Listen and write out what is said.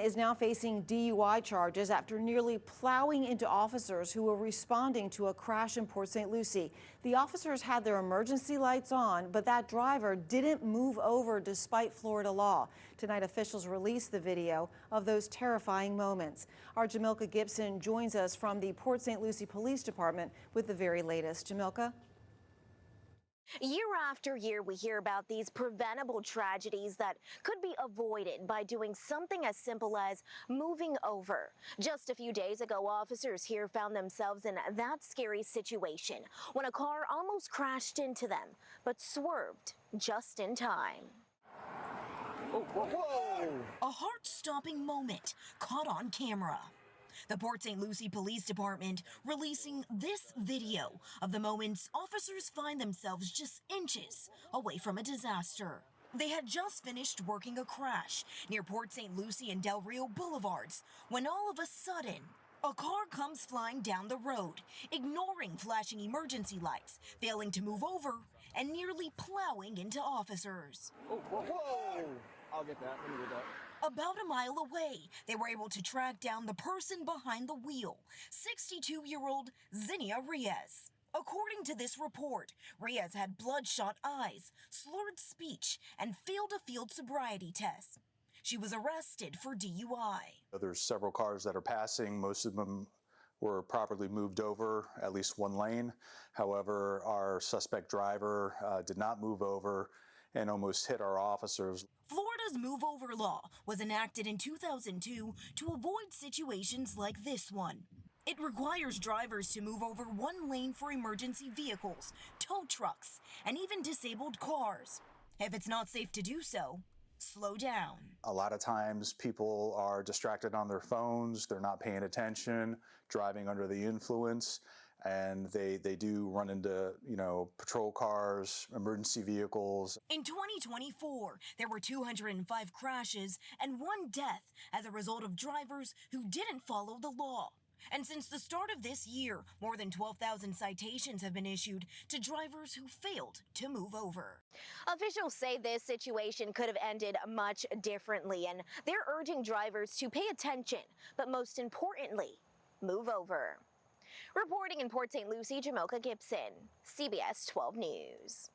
is now facing DUI charges after nearly plowing into officers who were responding to a crash in Port St. Lucie. The officers had their emergency lights on, but that driver didn't move over despite Florida law. Tonight, officials released the video of those terrifying moments. Our Jamilka Gibson joins us from the Port St. Lucie Police Department with the very latest. Jamilka? Year after year, we hear about these preventable tragedies that could be avoided by doing something as simple as moving over. Just a few days ago, officers here found themselves in that scary situation when a car almost crashed into them, but swerved just in time. Whoa. A heart-stopping moment caught on camera. The Port St. Lucie Police Department releasing this video of the moments officers find themselves just inches away from a disaster. They had just finished working a crash near Port St. Lucie and Del Rio Boulevards when all of a sudden, a car comes flying down the road, ignoring flashing emergency lights, failing to move over, and nearly plowing into officers. Whoa! I'll get that. Let me get that. About a mile away, they were able to track down the person behind the wheel, 62-year-old Zinnia Reyes. According to this report, Reyes had bloodshot eyes, slurred speech, and failed a field sobriety test. She was arrested for DUI. There's several cars that are passing. Most of them were properly moved over, at least one lane. However, our suspect driver did not move over and almost hit our officers. Florida's move over law was enacted in 2002 to avoid situations like this one. It requires drivers to move over one lane for emergency vehicles, tow trucks, and even disabled cars. If it's not safe to do so, slow down. A lot of times people are distracted on their phones, they're not paying attention, driving under the influence, and they do run into, patrol cars, emergency vehicles. In 2024, there were 205 crashes and one death as a result of drivers who didn't follow the law. And since the start of this year, more than 12,000 citations have been issued to drivers who failed to move over. Officials say this situation could have ended much differently, and they're urging drivers to pay attention, but most importantly, move over. Reporting in Port St. Lucie, Jamilka Gibson, CBS 12 News.